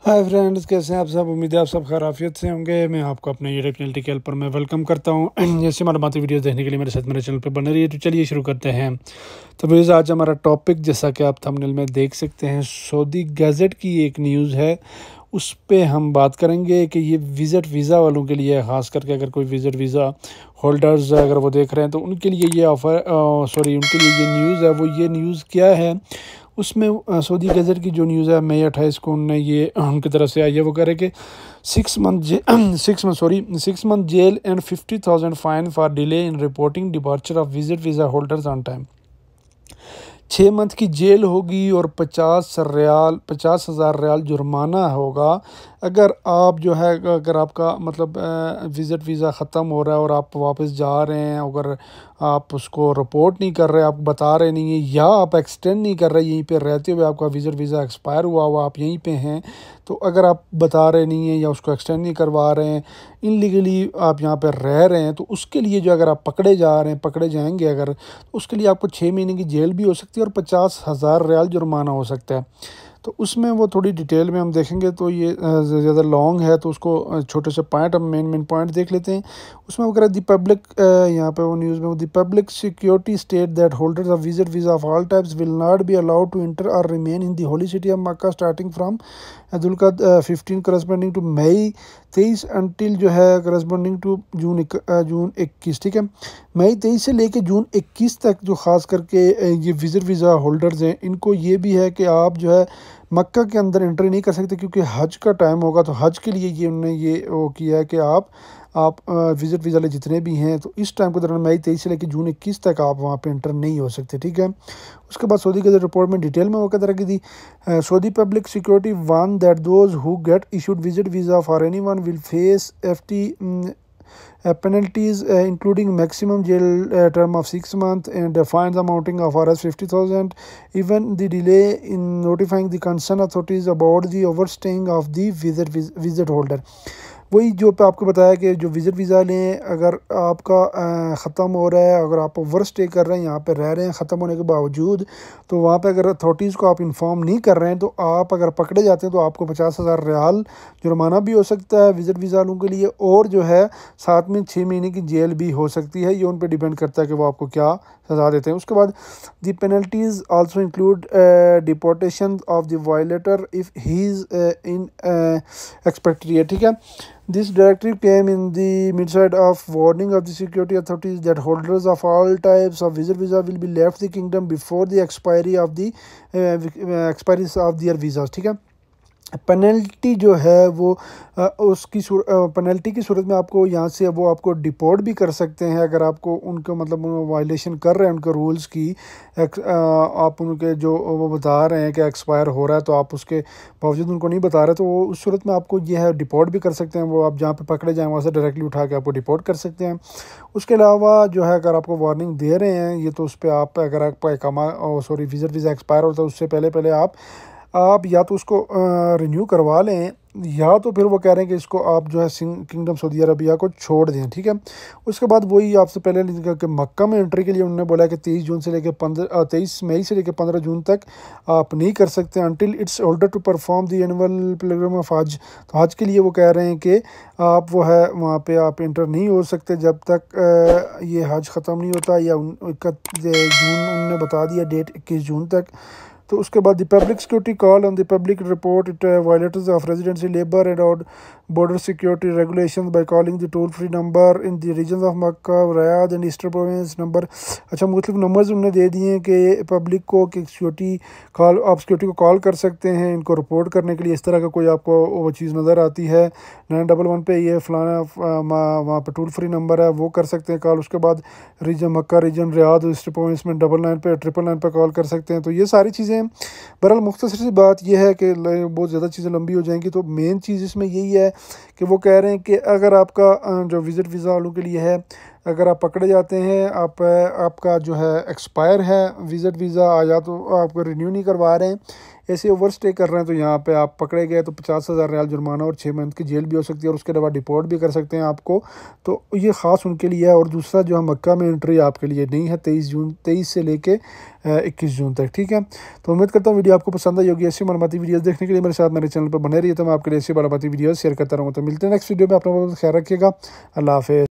Hi friends, कैसे हैं आप सब। उम्मीद है आप सब खैरियत से होंगे। मैं आपको अपने यूट्यूब चैनल टी पर मैं वेलकम करता हूं। जैसे हमारे बातें वीडियो देखने के लिए मेरे साथ मेरे चैनल पर बने रहिए। तो चलिए शुरू करते हैं। तो व्यूअर्स, आज हमारा टॉपिक जैसा कि आप थंबनेल में देख सकते हैं, सऊदी गज़ट की एक न्यूज़ है। उस पे हम बात करेंगे कि ये विज़िट वीज़ा वालों के लिए, ख़ास करके अगर कोई विज़िट वीज़ा होल्डर्स अगर वो देख रहे हैं तो उनके लिए ये उनके लिए ये न्यूज़ है। वो ये न्यूज़ क्या है उसमें, सऊदी गज़ट की जो न्यूज़ है मई 28 को उनने ये उनकी तरफ से आई है। वो कह रहे हैं कि 6 month jail and 50,000 fine for delay in reporting departure of visit visa holders on time. 6 month की जेल होगी और 50,000 रियाल जुर्माना होगा अगर आप जो है, अगर आपका मतलब विज़िट वीज़ा ख़त्म हो रहा है और आप वापस जा रहे हैं, अगर आप उसको रिपोर्ट नहीं कर रहे, आप बता रहे नहीं हैं, या आप एक्सटेंड नहीं कर रहे, यहीं पे रहते हुए आपका विज़िट वीज़ा एक्सपायर हुआ आप यहीं पे हैं, तो अगर आप बता रहे नहीं हैं या उसको एक्सटेंड नहीं करवा रहे हैं, इनलीगली आप यहाँ पर रह रहे हैं, तो उसके लिए जो अगर आप पकड़े जा रहे हैं, पकड़े जाएंगे अगर, तो उसके लिए आपको 6 महीने की जेल भी हो सकती है और 50,000 रियाल जुर्माना हो सकता है। तो उसमें वो थोड़ी डिटेल में हम देखेंगे। तो ये ज़्यादा लॉन्ग है, तो उसको छोटे से पॉइंट हम मेन पॉइंट देख लेते हैं। उसमें वो कह रहा है दी पब्लिक, यहाँ पे वो न्यूज़ में, the public security state that holders of visit visa of all types will not be allowed to enter और remain in the holy city of Makkah starting from Dhul Qadah 15 corresponding to May 23 until जो है corresponding to June 21। ठीक है, मई 23 से लेके जून 21 तक जो ख़ास करके ये विज़िट वीज़ा होल्डर्स हैं, इनको ये भी है कि आप जो है मक्का के अंदर एंट्री नहीं कर सकते, क्योंकि हज का टाइम होगा। तो हज के लिए ये उन्होंने ये वो किया है कि आप विज़िट वीज़ा वाले जितने भी हैं, तो इस टाइम के दौरान मई 23 से लेकर जून 21 तक आप वहाँ पे एंटर नहीं हो सकते। ठीक है, उसके बाद सऊदी के रिपोर्ट में डिटेल में वो कहता रहा कि Saudi public security one that those who get issued visit visa for anyone will face FT penalties including maximum jail term of 6 months and fines amounting of Rs 50,000. Even the delay in notifying the concerned authorities about the overstaying of the visit holder. वही जो पे आपको बताया कि जो visit visa लें, अगर आपका ख़त्म हो रहा है, अगर आप ओवर स्टे कर रहे हैं, यहाँ पे रह रहे हैं ख़त्म होने के बावजूद, तो वहाँ पे अगर अथॉरिटीज़ को आप इन्फॉर्म नहीं कर रहे हैं, तो आप अगर पकड़े जाते हैं तो आपको 50,000 रियाल जुर्माना भी हो सकता है विज़िट वीज़ा वालों के लिए, और जो है साथ में 6 महीने की जेल भी हो सकती है। ये उन पर डिपेंड करता है कि वो आपको क्या सज़ा देते हैं। उसके बाद the penalties also include deportation of the violator if he is in expatriate. ठीक है, this directive came in the midside of warning of the security authorities that holders of all types of visit visa will be left the kingdom before the expiry of their visas। ठीक है, penalty जो है वो उसकी penalty की सूरत में आपको यहाँ से वो आपको डिपोर्ट भी कर सकते हैं, अगर आपको उनको मतलब वायलेशन कर रहे हैं उनके रूल्स की, आप उनके जो वो बता रहे हैं कि एक्सपायर हो रहा है, तो आप उसके बावजूद उनको नहीं बता रहे, तो वो उस सूरत में आपको ये है डिपोर्ट भी कर सकते हैं। वो आप जहाँ पे पकड़े जाएँ वहाँ से डायरेक्टली उठा के आपको डिपोर्ट कर सकते हैं। उसके अलावा जो है, अगर आपको वार्निंग दे रहे हैं ये, तो उस पर आप, अगर आपका विज़िट वीज़ा एक्सपायर होता है उससे पहले आप या तो उसको रिन्यू करवा लें, या तो फिर वो कह रहे हैं कि इसको आप जो है किंगडम सऊदी अरबिया को छोड़ दें। ठीक है, उसके बाद वही आपसे पहले कि मक्का में एंट्री के लिए उन्होंने बोला है कि 23 मई से लेकर 15 जून तक आप नहीं कर सकते until it's order to perform the annual pilgrim of Hajj. तो हज के लिए वो कह रहे हैं कि आप वो है वहाँ पे आप एंटर नहीं हो सकते जब तक ये हज ख़त्म नहीं होता, या 21 जून उन्होंने बता दिया डेट 21 जून तक। तो उसके बाद the public security call on the public report it violators of residency labour and border security regulations by calling the toll free number in the regions of Makkah, Riyadh and Eastern Province number। अच्छा, मुख्तलिफ numbers उन्होंने दे दिए हैं कि public को कि आप security को कॉल कर सकते हैं इनको रिपोर्ट करने के लिए। इस तरह का कोई आपको वो चीज़ नज़र आती है 911 पे, ये फलाना वहाँ पर टोल फ्री नंबर है, वो कर सकते हैं कॉल। उसके बाद रीजन मक्का, रीजन रियाद, ईस्टर्न प्रोविंस में 99 पे 999 पे कॉल कर सकते हैं। तो ये सारी चीज़ें, बहरहाल मुख्तसर सी बात यह है कि बहुत ज़्यादा चीज़ें लंबी हो जाएंगी, तो मेन चीज़ इसमें यही है कि वो कह रहे हैं कि अगर आपका जो विज़िट वीज़ा वालों के लिए है अगर आप पकड़े जाते हैं, आपका जो है एक्सपायर है विज़िट वीज़ा आ या तो आपको रिन्यू नहीं करवा रहे हैं, ऐसे ओवर स्टे कर रहे हैं, तो यहाँ पे आप पकड़े गए तो 50,000 रियाल जुर्माना और 6 मंथ की जेल भी हो सकती है, और उसके अलावा डिपोर्ट भी कर सकते हैं आपको। तो ये ख़ास उनके लिए है। और दूसरा जो है मक्का में एंट्री आपके लिए नहीं है 23 से लेके 21 जून तक, ठीक है। तो उम्मीद करता हूँ वीडियो आपको पसंद आई होगी। ऐसी मालूमाती वीडियोस देखने के लिए मेरे साथ मेरे चैनल पर बने रहिए, तो मैं आपके लिए ऐसी मालूमाती वीडियोस शेयर करता रहूँगा। तो मिलते हैं नेक्स्ट वीडियो में, अपना बहुत ख्याल रखिएगा। अल्लाह हाफ़िज़।